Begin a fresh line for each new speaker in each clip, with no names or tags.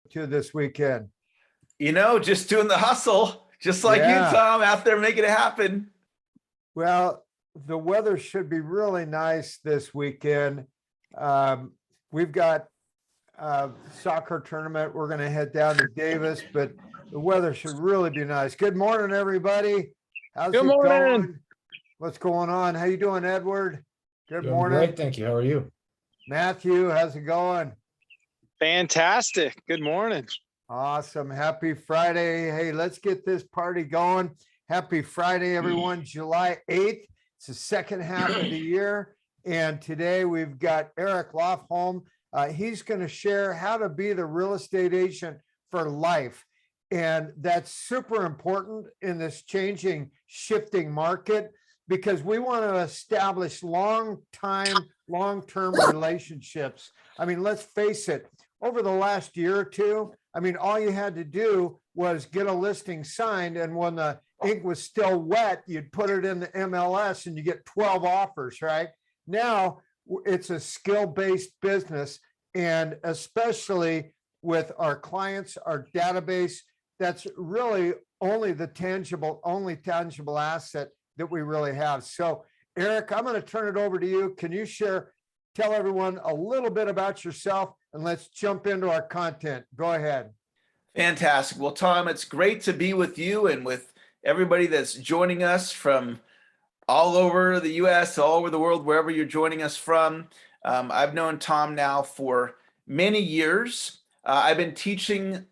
to this weekend?
Just doing the hustle, just like you, Tom, out there making it happen.
Well, the weather should be really nice this weekend. We've got a soccer tournament. We're going to head down to Davis, but the weather should really be nice. Good morning, everybody. How's
Good
it
morning.
going? What's going on? How you doing, Edward? Good
Doing
morning.
great, thank you. How are you?
Matthew, how's it going?
Fantastic. Good morning.
Awesome. Happy Friday. Hey, let's get this party going. Happy Friday, everyone. July 8th. It's the second half of the year. And today we've got Eric Lofholm. He's going to share how to be the real estate agent for life. And that's super important in this changing, shifting market, because we want to establish long-term relationships. I mean, let's face it, over the last year or two, all you had to do was get a listing signed, and when the ink was still wet, you'd put it in the MLS and you get 12 offers, right? Now it's a skill-based business, and especially with our clients, our database, that's really only tangible asset that we really have. So Eric, I'm going to turn it over to you. Can you tell everyone a little bit about yourself, and let's jump into our content. Go ahead.
Fantastic. Well, Tom, it's great to be with you and with everybody that's joining us from all over the US, all over the world, wherever you're joining us from. I've known Tom now for many years. I've been teaching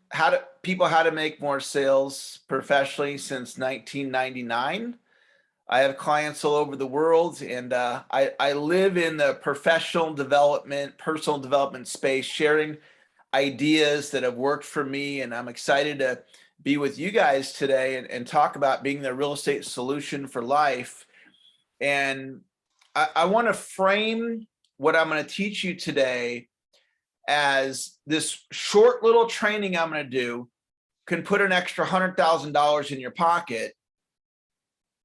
people how to make more sales professionally since 1999. I have clients all over the world, and I live in the professional development, personal development space, sharing ideas that have worked for me. And I'm excited to be with you guys today and talk about being the real estate solution for life. And I want to frame what I'm going to teach you today as this short little training I'm going to do can put an extra $100,000 in your pocket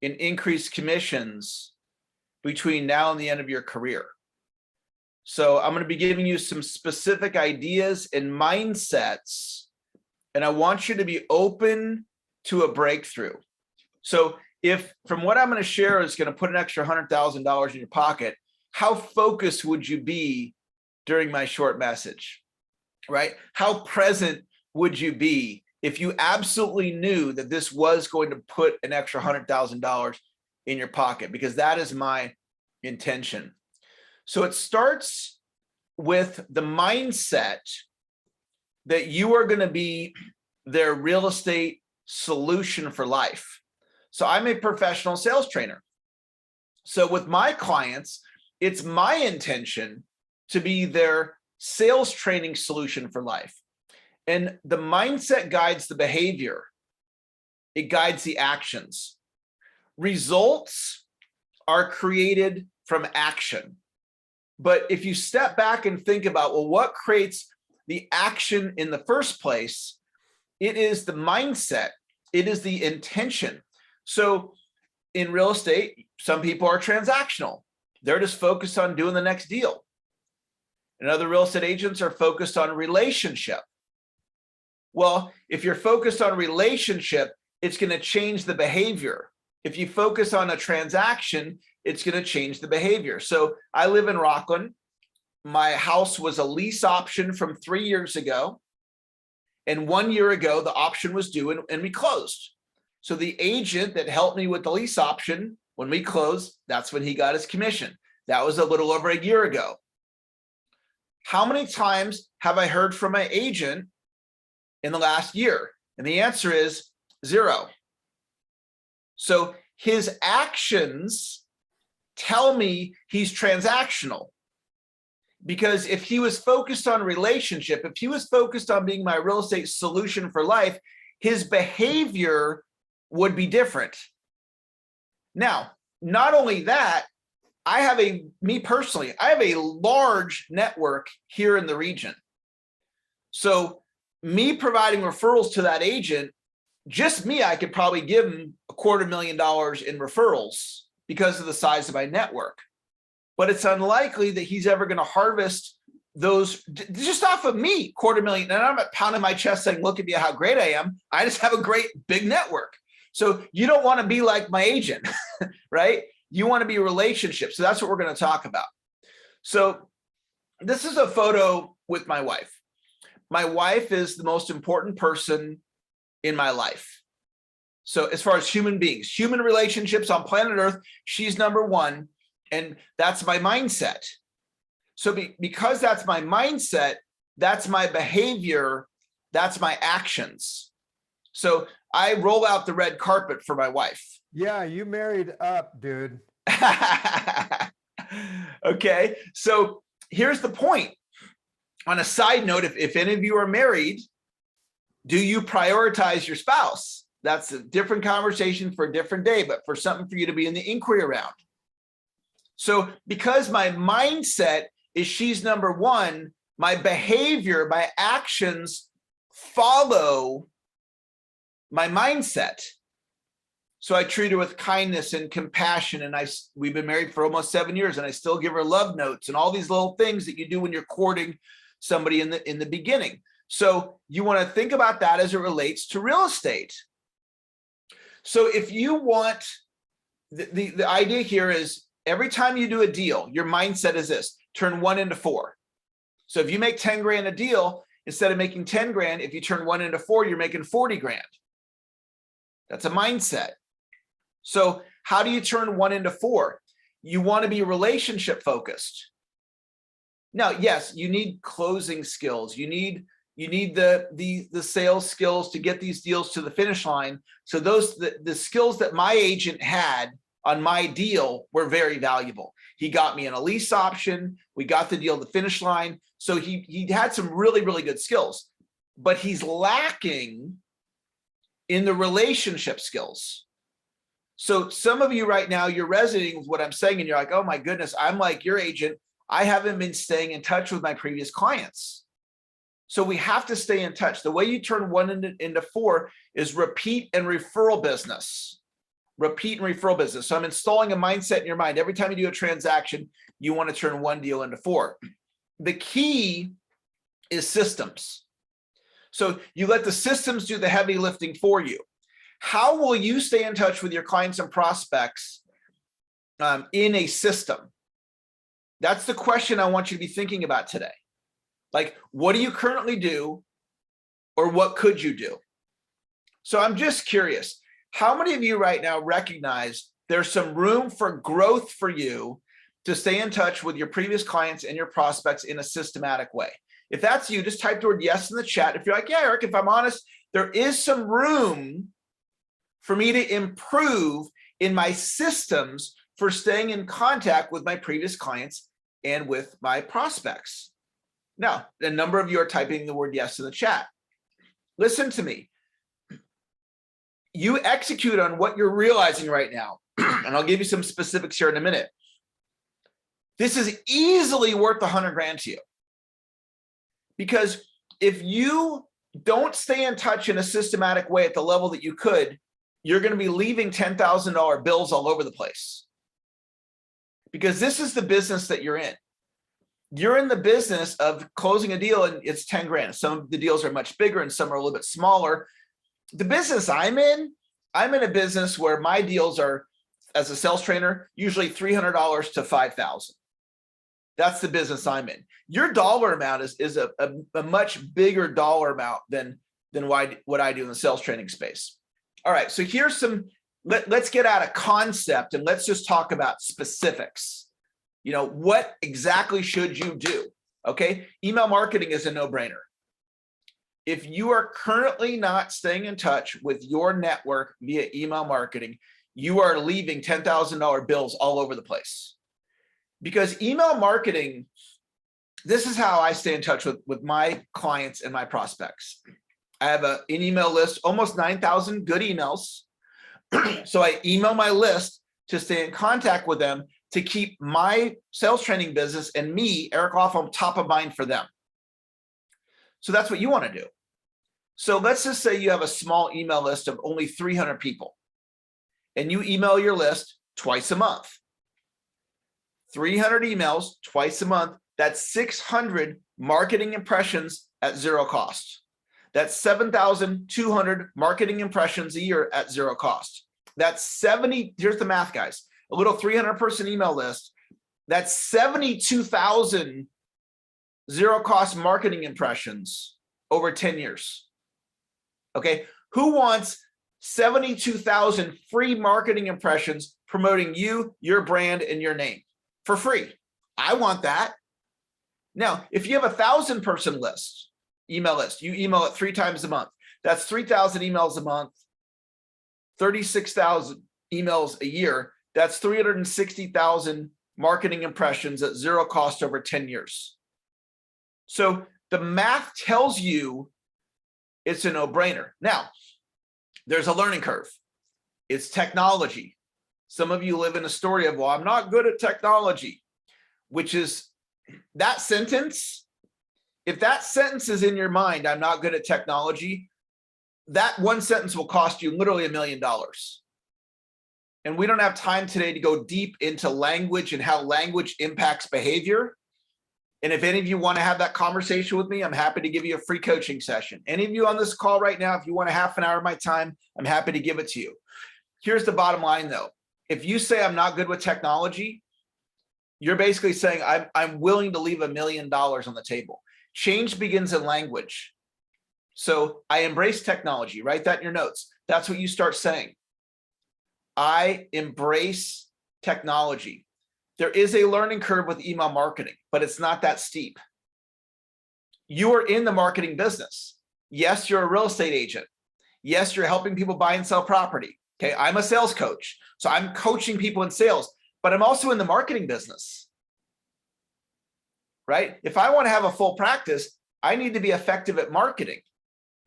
in increased commissions between now and the end of your career. So I'm going to be giving you some specific ideas and mindsets, and I want you to be open to a breakthrough. So if from what I'm going to share is going to put an extra $100,000 in your pocket, how focused would you be during my short message, right? How present would you be if you absolutely knew that this was going to put an extra $100,000 in your pocket? Because that is my intention. So it starts with the mindset that you are going to be their real estate solution for life. So I'm a professional sales trainer. So with my clients, it's my intention to be their sales training solution for life. And the mindset guides the behavior. It guides the actions. Results are created from action. But if you step back and think about, well, what creates the action in the first place? It is the mindset. It is the intention. So in real estate, some people are transactional. They're just focused on doing the next deal. And other real estate agents are focused on relationship. Well, if you're focused on relationship, it's going to change the behavior. If you focus on a transaction, it's going to change the behavior. So I live in Rockland. My house was a lease option from 3 years ago. And 1 year ago, the option was due and we closed. So the agent that helped me with the lease option, when we closed, that's when he got his commission. That was a little over a year ago. How many times have I heard from my agent in the last year? And the answer is 0. So his actions tell me he's transactional. Because if he was focused on relationship, if he was focused on being my real estate solution for life, his behavior would be different. Now, not only that, me personally, I have a large network here in the region. So me providing referrals to that agent, just me, I could probably give him $250,000 in referrals because of the size of my network. But it's unlikely that he's ever going to harvest just off of me, $250,000. And I'm not pounding my chest saying, look at me, how great I am. I just have a great big network. So you don't want to be like my agent, right? You want to be a relationship. So that's what we're going to talk about. So this is a photo with my wife. My wife is the most important person in my life. So as far as human beings, human relationships on planet Earth, she's number one. And that's my mindset. So because that's my mindset, that's my behavior, that's my actions. So I roll out the red carpet for my wife.
Yeah, you married up, dude.
Okay, so here's the point. On a side note, if any of you are married, do you prioritize your spouse? That's a different conversation for a different day, but for something for you to be in the inquiry around. So because my mindset is she's number one, my behavior, my actions follow my mindset. So I treat her with kindness and compassion. And we've been married for almost 7 years, and I still give her love notes and all these little things that you do when you're courting somebody in the beginning. So you want to think about that as it relates to real estate. So if you want, the idea here is every time you do a deal, your mindset is this: turn 1 into 4. So if you make 10 grand a deal, instead of making 10 grand, if you turn 1 into 4, you're making 40 grand. That's a mindset. So how do you turn 1 into 4? You want to be relationship focused. Now, yes, you need closing skills. You need the sales skills to get these deals to the finish line. So the skills that my agent had on my deal were very valuable. He got me in a lease option. We got the deal to the finish line. So he had some really, really good skills, but he's lacking in the relationship skills. So some of you right now, you're resonating with what I'm saying, and you're like, oh my goodness, I'm like your agent. I haven't been staying in touch with my previous clients. So we have to stay in touch. The way you turn 1 into 4 is repeat and referral business. Repeat and referral business. So I'm installing a mindset in your mind. Every time you do a transaction, you want to turn 1 deal into 4. The key is systems. So you let the systems do the heavy lifting for you. How will you stay in touch with your clients and prospects in a system? That's the question I want you to be thinking about today. Like, what do you currently do, or what could you do? So I'm just curious, how many of you right now recognize there's some room for growth for you to stay in touch with your previous clients and your prospects in a systematic way? If that's you, just type the word yes in the chat. If you're like, yeah, Eric, if I'm honest, there is some room for me to improve in my systems for staying in contact with my previous clients and with my prospects. Now, a number of you are typing the word yes in the chat. Listen to me. You execute on what you're realizing right now, and I'll give you some specifics here in a minute. This is easily worth 100 grand to you. Because if you don't stay in touch in a systematic way at the level that you could, you're going to be leaving $10,000 bills all over the place. Because this is the business that you're in. You're in the business of closing a deal and it's 10 grand. Some of the deals are much bigger and some are a little bit smaller. The business I'm in a business where my deals are, as a sales trainer, usually $300 to $5,000. That's the business I'm in. Your dollar amount is a much bigger dollar amount than what I do in the sales training space. All right, so here's some, let's get out of concept and let's just talk about specifics. You know, what exactly should you do? Okay, email marketing is a no-brainer. If you are currently not staying in touch with your network via email marketing, you are leaving $10,000 bills all over the place. Because email marketing, this is how I stay in touch with my clients and my prospects. I have an email list, almost 9,000 good emails. So I email my list to stay in contact with them, to keep my sales training business and me, Eric Lofholm, top of mind for them. So that's what you want to do. So let's just say you have a small email list of only 300 people, and you email your list twice a month. 300 emails twice a month, that's 600 marketing impressions at zero cost. That's 7,200 marketing impressions a year at zero cost. That's 70, here's the math, guys, a little 300 person email list. That's 72,000 zero cost marketing impressions over 10 years. Okay, who wants 72,000 free marketing impressions promoting you, your brand, and your name for free? I want that. Now, if you have 1,000 person list, email list, you email it 3 times a month. That's 3,000 emails a month, 36,000 emails a year. That's 360,000 marketing impressions at zero cost over 10 years. So the math tells you it's a no-brainer. Now, there's a learning curve. It's technology. Some of you live in a story of, well, I'm not good at technology, which is that sentence. If that sentence is in your mind, I'm not good at technology, that one sentence will cost you literally $1 million. And we don't have time today to go deep into language and how language impacts behavior. And if any of you want to have that conversation with me, I'm happy to give you a free coaching session. Any of you on this call right now, if you want a half an hour of my time, I'm happy to give it to you. Here's the bottom line though. If you say I'm not good with technology, you're basically saying I'm willing to leave $1 million on the table. Change begins in language. So I embrace technology. Write that in your notes. That's what you start saying. I embrace technology. There is a learning curve with email marketing, but it's not that steep. You are in the marketing business. Yes, you're a real estate agent. Yes, you're helping people buy and sell property. Okay, I'm a sales coach. So I'm coaching people in sales, but I'm also in the marketing business. Right? If I want to have a full practice, I need to be effective at marketing.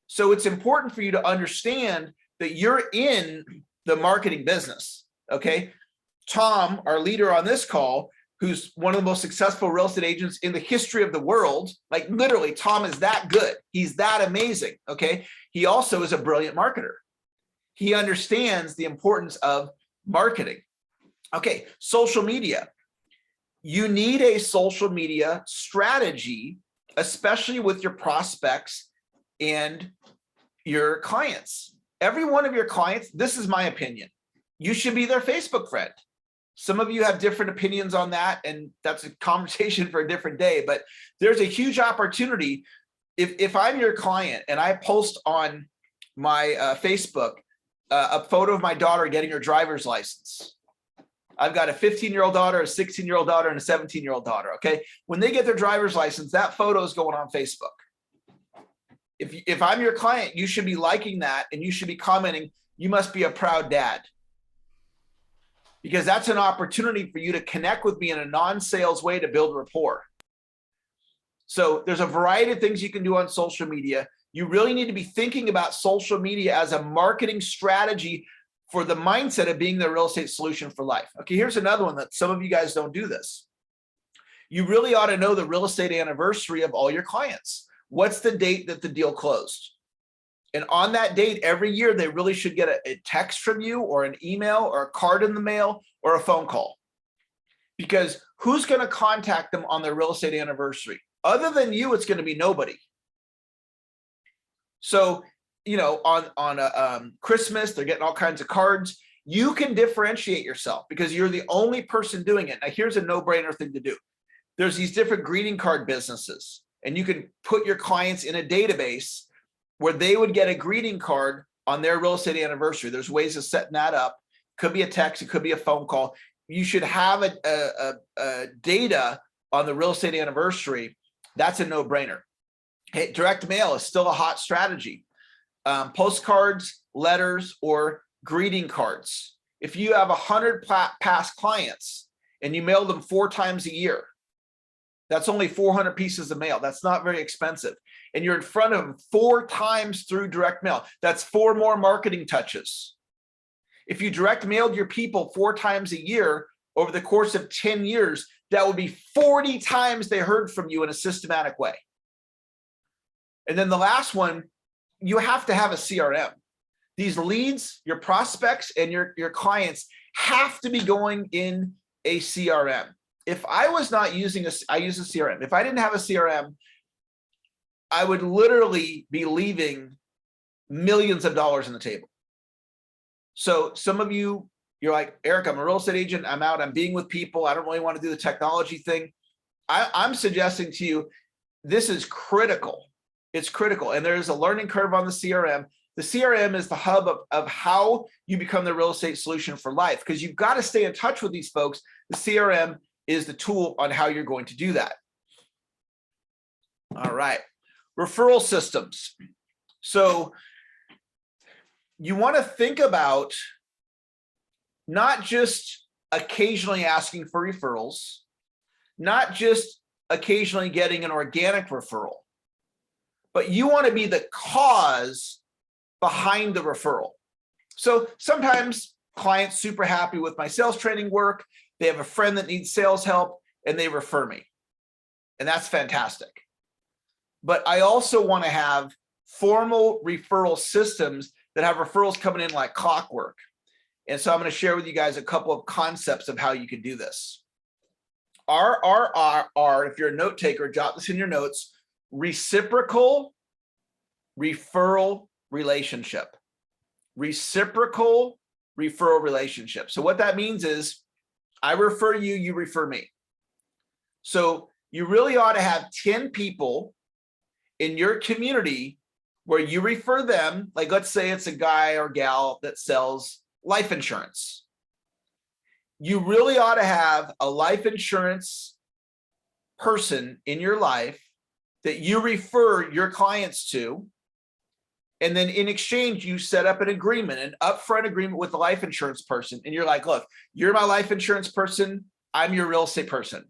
So it's important for you to understand that you're in the marketing business. Okay. Tom, our leader on this call, who's one of the most successful real estate agents in the history of the world, like literally, Tom is that good. He's that amazing. Okay. He also is a brilliant marketer. He understands the importance of marketing. Okay. Social media. You need a social media strategy, especially with your prospects and your clients. Every one of your clients, this is my opinion, you should be their Facebook friend. Some of you have different opinions on that, and that's a conversation for a different day, but there's a huge opportunity. If I'm your client and I post on my Facebook a photo of my daughter getting her driver's license, I've got a 15-year-old daughter, a 16-year-old daughter, and a 17-year-old daughter, okay? When they get their driver's license, that photo is going on Facebook. If I'm your client, you should be liking that, and you should be commenting, you must be a proud dad. Because that's an opportunity for you to connect with me in a non-sales way to build rapport. So there's a variety of things you can do on social media. You really need to be thinking about social media as a marketing strategy for the mindset of being the real estate solution for life. Okay, here's another one that some of you guys don't do this. You really ought to know the real estate anniversary of all your clients. What's the date that the deal closed? And on that date, every year, they really should get a text from you or an email or a card in the mail or a phone call. Because who's going to contact them on their real estate anniversary? Other than you, it's going to be nobody. So, you know, on Christmas, they're getting all kinds of cards. You can differentiate yourself because you're the only person doing it. Now, here's a no-brainer thing to do. There's these different greeting card businesses, and you can put your clients in a database where they would get a greeting card on their real estate anniversary. There's ways of setting that up. Could be a text, it could be a phone call. You should have a data on the real estate anniversary. That's a no-brainer. Hey, direct mail is still a hot strategy. Postcards, letters, or greeting cards. If you have 100 past clients and you mail them 4 times a year, that's only 400 pieces of mail. That's not very expensive. And you're in front of them 4 times through direct mail. That's 4 more marketing touches. If you direct mailed your people 4 times a year over the course of 10 years, that would be 40 times they heard from you in a systematic way. And then the last one, you have to have a CRM. These leads, your prospects and your clients have to be going in a CRM. If I was not using I use a CRM. If I didn't have a CRM, I would literally be leaving millions of dollars on the table. So some of you, you're like, Eric, I'm a real estate agent. I'm out. I'm being with people. I don't really want to do the technology thing. I'm suggesting to you, this is critical. It's critical. And there's a learning curve on the CRM. The CRM is the hub of how you become the real estate solution for life, because you've got to stay in touch with these folks. The CRM is the tool on how you're going to do that. All right. Referral systems. So you want to think about not just occasionally asking for referrals, not just occasionally getting an organic referral, but you want to be the cause behind the referral. So sometimes clients super happy with my sales training work. They have a friend that needs sales help and they refer me. And that's fantastic. But I also want to have formal referral systems that have referrals coming in like clockwork. And so I'm going to share with you guys a couple of concepts of how you can do this. RRR, if you're a note taker, jot this in your notes, reciprocal referral relationship. Reciprocal referral relationship. So what that means is I refer you, you refer me. So you really ought to have 10 people in your community where you refer them. Like, let's say it's a guy or gal that sells life insurance. You really ought to have a life insurance person in your life that you refer your clients to. And then in exchange, you set up an agreement, an upfront agreement with the life insurance person. And you're like, look, you're my life insurance person. I'm your real estate person.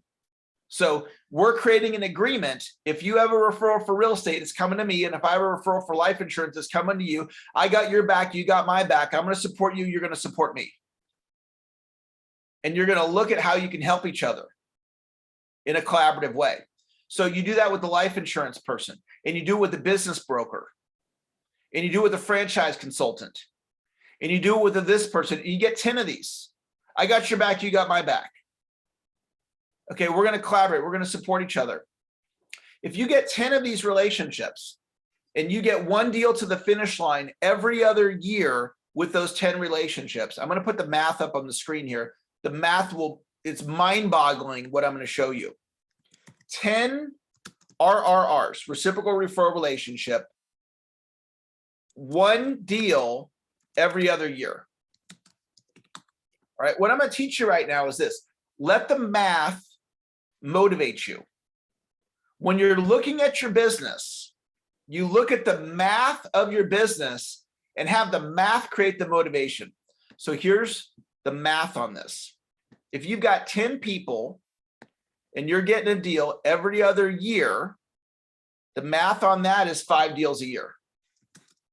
So we're creating an agreement. If you have a referral for real estate, it's coming to me. And if I have a referral for life insurance, it's coming to you. I got your back. You got my back. I'm going to support you. You're going to support me. And you're going to look at how you can help each other in a collaborative way. So you do that with the life insurance person, and you do it with the business broker, and you do it with the franchise consultant, and you do it with this person. You get 10 of these. I got your back. You got my back. Okay, we're going to collaborate. We're going to support each other. If you get 10 of these relationships and you get one deal to the finish line every other year with those 10 relationships, I'm going to put the math up on the screen here. The math it's mind-boggling what I'm going to show you. 10 RRRs, reciprocal referral relationship, one deal every other year. All right, what I'm going to teach you right now is this. Let the math motivate you. When you're looking at your business, you look at the math of your business and have the math create the motivation. So here's the math on this. If you've got 10 people and you're getting a deal every other year, the math on that is 5 deals a year.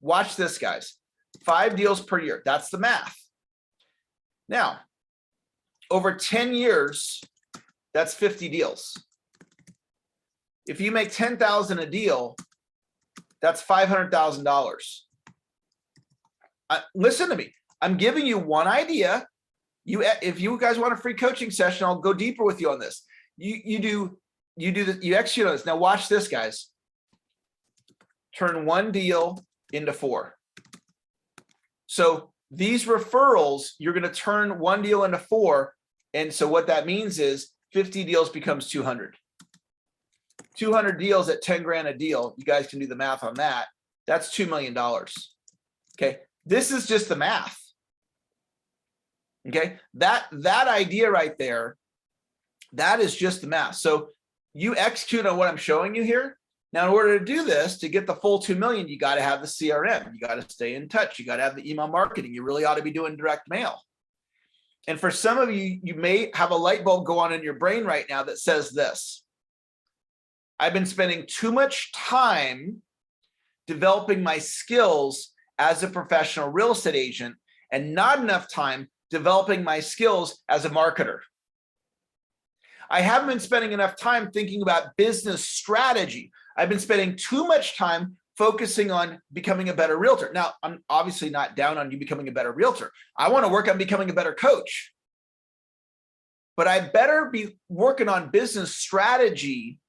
Watch this, guys. 5 deals per year. That's the math. Now, over 10 years, that's 50 deals. If you make 10,000 a deal, that's $500,000. Listen to me. I'm giving you one idea. If you guys want a free coaching session, I'll go deeper with you on this. You execute on this. Now watch this, guys. Turn one deal into 4. So these referrals, you're going to turn one deal into 4. And so what that means is 50 deals becomes 200. 200 deals at 10 grand a deal. You guys can do the math on that. That's $2 million. Okay. This is just the math. Okay. That idea right there, that is just the math. So you execute on what I'm showing you here. Now, in order to do this, to get the full 2 million, you got to have the CRM. You got to stay in touch. You got to have the email marketing. You really ought to be doing direct mail. And for some of you, you may have a light bulb go on in your brain right now that says this. I've been spending too much time developing my skills as a professional real estate agent and not enough time developing my skills as a marketer. I haven't been spending enough time thinking about business strategy. I've been spending too much time focusing on becoming a better realtor. Now, I'm obviously not down on you becoming a better realtor. I want to work on becoming a better coach. But I better be working on business strategy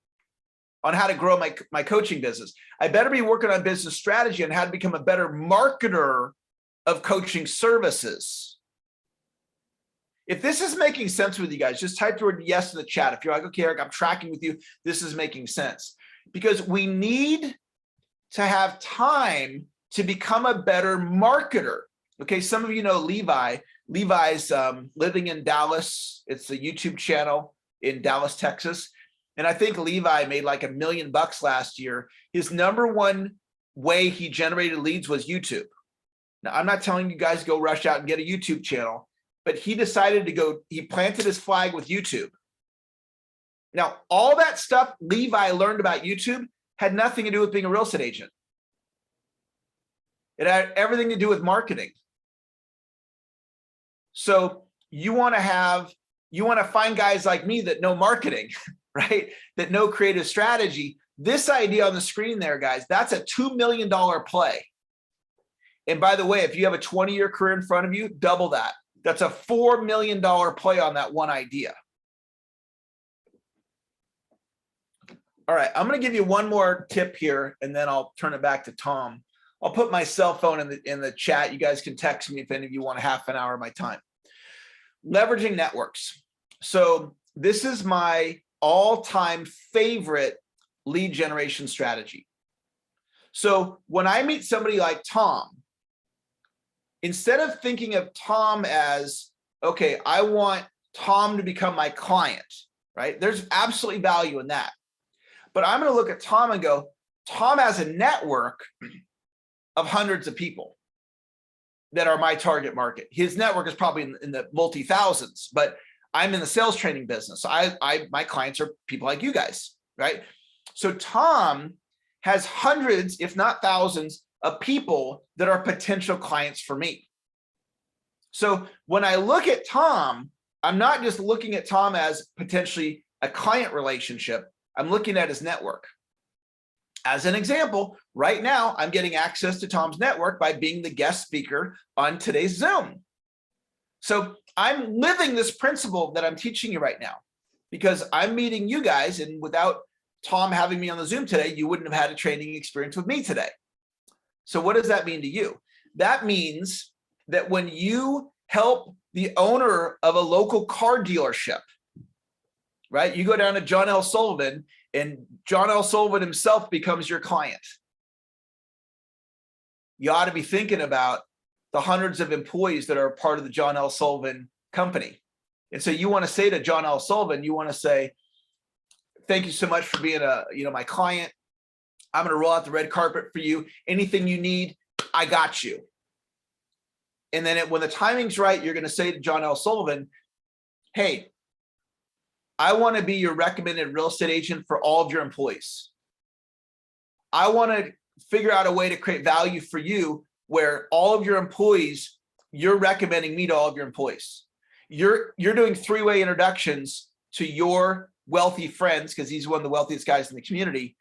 on how to grow my coaching business. I better be working on business strategy and how to become a better marketer of coaching services. If this is making sense with you guys, just type the word yes in the chat. If you're like, okay, Eric, I'm tracking with you, this is making sense. Because we need to have time to become a better marketer. Okay, some of you know Levi. Levi's living in Dallas. It's a YouTube channel in Dallas, Texas. And I think Levi made like $1 million last year. His number one way he generated leads was YouTube. Now, I'm not telling you guys to go rush out and get a YouTube channel, but he decided to go, he planted his flag with YouTube. Now, all that stuff Levi learned about YouTube had nothing to do with being a real estate agent. It had everything to do with marketing. So you want to find guys like me that know marketing, right? That know creative strategy. This idea on the screen there, guys, that's a $2 million play. And by the way, if you have a 20-year career in front of you, double that. That's a $4 million play on that one idea. All right, I'm going to give you one more tip here, and then I'll turn it back to Tom. I'll put my cell phone in the chat. You guys can text me if any of you want half an hour of my time. Leveraging networks. So this is my all-time favorite lead generation strategy. So when I meet somebody like Tom, instead of thinking of Tom as, okay, I want Tom to become my client, right? There's absolutely value in that. But I'm going to look at Tom and go, Tom has a network of hundreds of people that are my target market. His network is probably in the multi-thousands, but I'm in the sales training business. So my clients are people like you guys, right? So Tom has hundreds, if not thousands, of people that are potential clients for me. So when I look at Tom, I'm not just looking at Tom as potentially a client relationship. I'm looking at his network. As an example, right now, I'm getting access to Tom's network by being the guest speaker on today's Zoom. So I'm living this principle that I'm teaching you right now because I'm meeting you guys, and without Tom having me on the Zoom today, you wouldn't have had a training experience with me today. So what does that mean to you? That means that when you help the owner of a local car dealership, right? You go down to John L. Sullivan and John L. Sullivan himself becomes your client. You ought to be thinking about the hundreds of employees that are part of the John L. Sullivan company. And so you want to say to John L. Sullivan, you want to say, thank you so much for being my client. I'm going to roll out the red carpet for you. Anything you need, I got you. And then when the timing's right, you're going to say to John L. Sullivan, hey, I want to be your recommended real estate agent for all of your employees. I want to figure out a way to create value for you where all of your employees, you're recommending me to all of your employees. You're doing three-way introductions to your wealthy friends because he's one of the wealthiest guys in the community.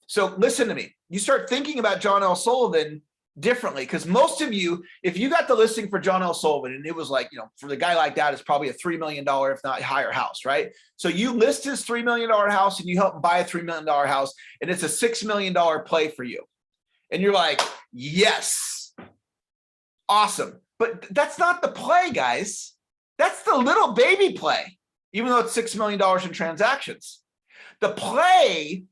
So listen to me. You start thinking about John L. Sullivan differently because most of you, if you got the listing for John L. Sullivan and it was like, for the guy like that, it's probably a $3 million, if not higher house, right? So you list his $3 million house and you help him buy a $3 million house and it's a $6 million play for you. And you're like, yes, awesome. But that's not the play, guys. That's the little baby play, even though it's $6 million in transactions. The play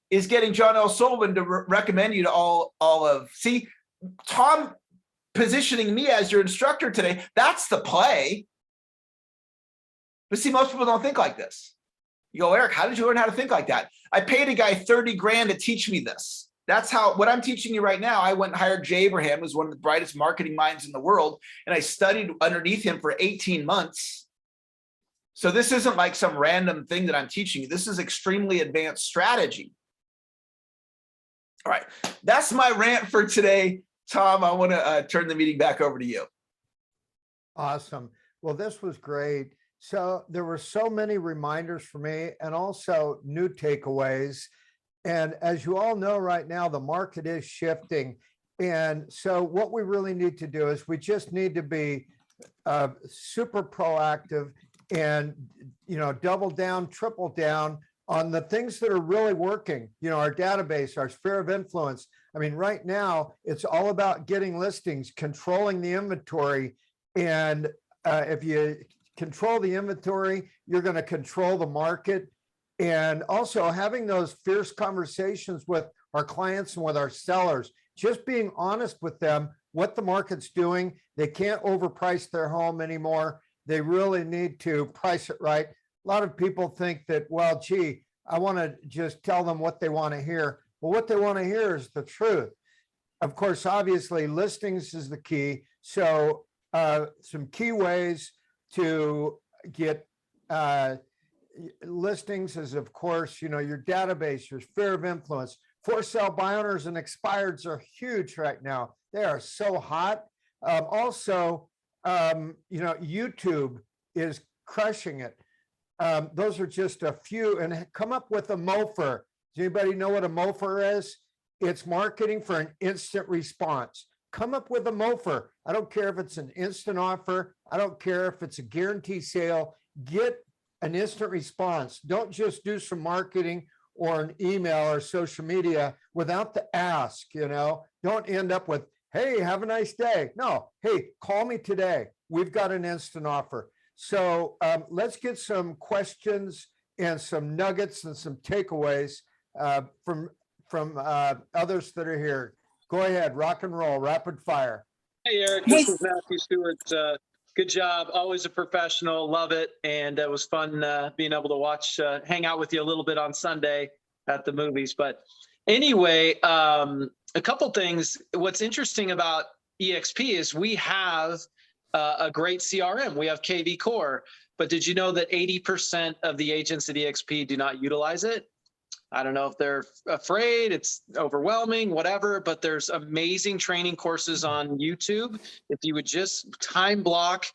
is getting John L. Sullivan to recommend you to all of, see, Tom positioning me as your instructor today, that's the play. But see, most people don't think like this. You go, Eric, how did you learn how to think like that? I paid a guy 30 grand to teach me this. That's how, what I'm teaching you right now, I went and hired Jay Abraham, who's one of the brightest marketing minds in the world, and I studied underneath him for 18 months. So this isn't like some random thing that I'm teaching you. This is extremely advanced strategy. All right, that's my rant for today. Tom, I want to turn the meeting back over to you.
Awesome. Well, this was great. So there were so many reminders for me and also new takeaways. And as you all know right now, the market is shifting. And so what we really need to do is we just need to be super proactive and, double down, triple down on the things that are really working, our database, our sphere of influence. I mean, right now it's all about getting listings, controlling the inventory. And if you control the inventory, you're going to control the market. And also having those fierce conversations with our clients and with our sellers, just being honest with them, what the market's doing. They can't overprice their home anymore. They really need to price it right. A lot of people think that, well, gee, I want to just tell them what they want to hear. Well, what they want to hear is the truth. Of course, obviously, listings is the key. So some key ways to get listings is, of course, your database, your sphere of influence. For sale by owners and expireds are huge right now. They are so hot. Also, YouTube is crushing it. Those are just a few, and come up with a MOFR. Does anybody know what a MOFR is? It's marketing for an instant response. Come up with a MOFR. I don't care if it's an instant offer. I don't care if it's a guarantee sale. Get an instant response. Don't just do some marketing or an email or social media without the ask, Don't end up with, hey, have a nice day. No, hey, call me today. We've got an instant offer. So let's get some questions and some nuggets and some takeaways from others that are here. Go ahead, rock and roll, rapid fire.
Hey, Eric, this is Matthew Stewart. Good job. Always a professional. Love it. And it was fun being able to watch, hang out with you a little bit on Sunday at the movies. But anyway, a couple things. What's interesting about EXP is we have a great CRM. We have KV Core. But did you know that 80% of the agents at EXP do not utilize it? I don't know if they're afraid, it's overwhelming, whatever, but there's amazing training courses on YouTube. If you would just time block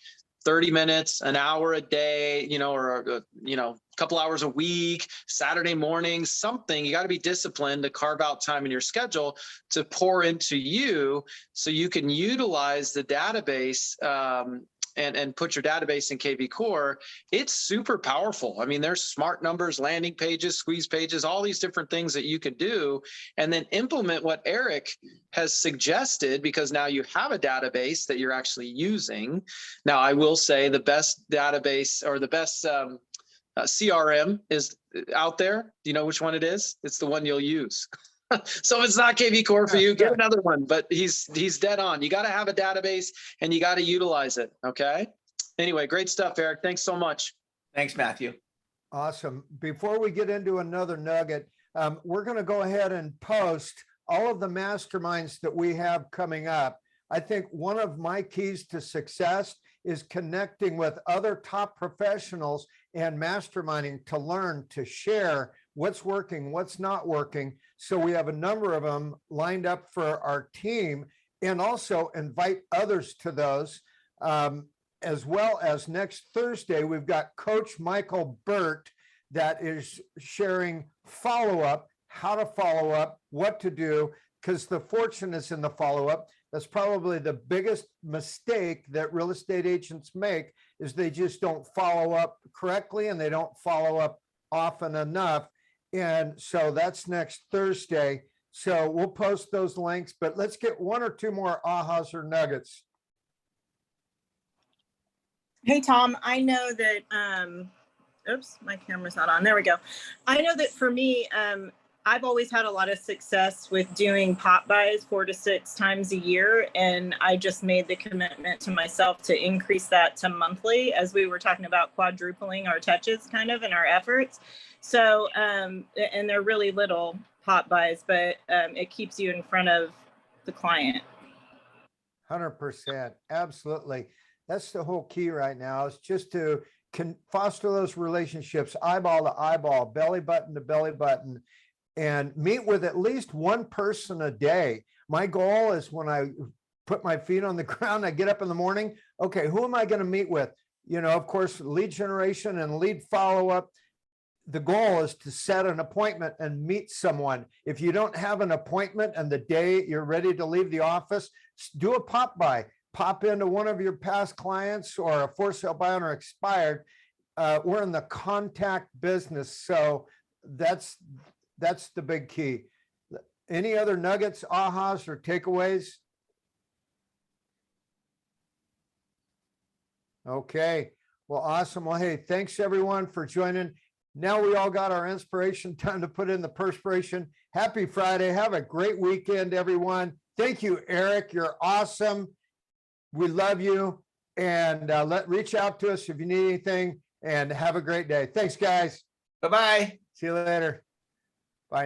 30 minutes, an hour a day, or a couple hours a week, Saturday morning, something, you got to be disciplined to carve out time in your schedule to pour into you so you can utilize the database and put your database in KV Core. It's super powerful. I mean, there's smart numbers, landing pages, squeeze pages, all these different things that you could do, and then implement what Eric has suggested, because now you have a database that you're actually using. Now, I will say the best database or the best CRM is out there. Do you know which one it is? It's the one you'll use. So if it's not KV Core for you, get another one, but he's dead on. You got to have a database and you got to utilize it. Okay. Anyway, great stuff, Eric. Thanks so much.
Thanks, Matthew.
Awesome. Before we get into another nugget, we're going to go ahead and post all of the masterminds that we have coming up. I think one of my keys to success is connecting with other top professionals and masterminding to learn, to share what's working, what's not working. So we have a number of them lined up for our team, and also invite others to those. As well as next Thursday, we've got Coach Michael Burt that is sharing follow-up, how to follow up, what to do, because the fortune is in the follow-up. That's probably the biggest mistake that real estate agents make, is they just don't follow up correctly and they don't follow up often enough. And so that's next Thursday. So we'll post those links, but let's get one or two more ahas or nuggets.
Hey, Tom, I know that, oops, my camera's not on. There we go. I know that for me, I've always had a lot of success with doing pop buys 4 to 6 times a year. And I just made the commitment to myself to increase that to monthly, as we were talking about quadrupling our touches kind of in our efforts. So, and they're really little pop buys, but it keeps you in front of the client.
100%. Absolutely. That's the whole key right now, is just to foster those relationships, eyeball to eyeball, belly button to belly button, and meet with at least one person a day. My goal is, when I put my feet on the ground, I get up in the morning, okay, who am I going to meet with? Of course, lead generation and lead follow-up. The goal is to set an appointment and meet someone. If you don't have an appointment and the day you're ready to leave the office, do a pop by. Pop into one of your past clients or a for sale by owner expired. We're in the contact business. So that's the big key. Any other nuggets, ahas, or takeaways? Okay, well, awesome. Well, hey, thanks everyone for joining. Now we all got our inspiration, time to put in the perspiration. Happy Friday. Have a great weekend, everyone. Thank you, Eric. You're awesome. We love you. And reach out to us if you need anything, and have a great day. Thanks, guys.
Bye-bye.
See you later.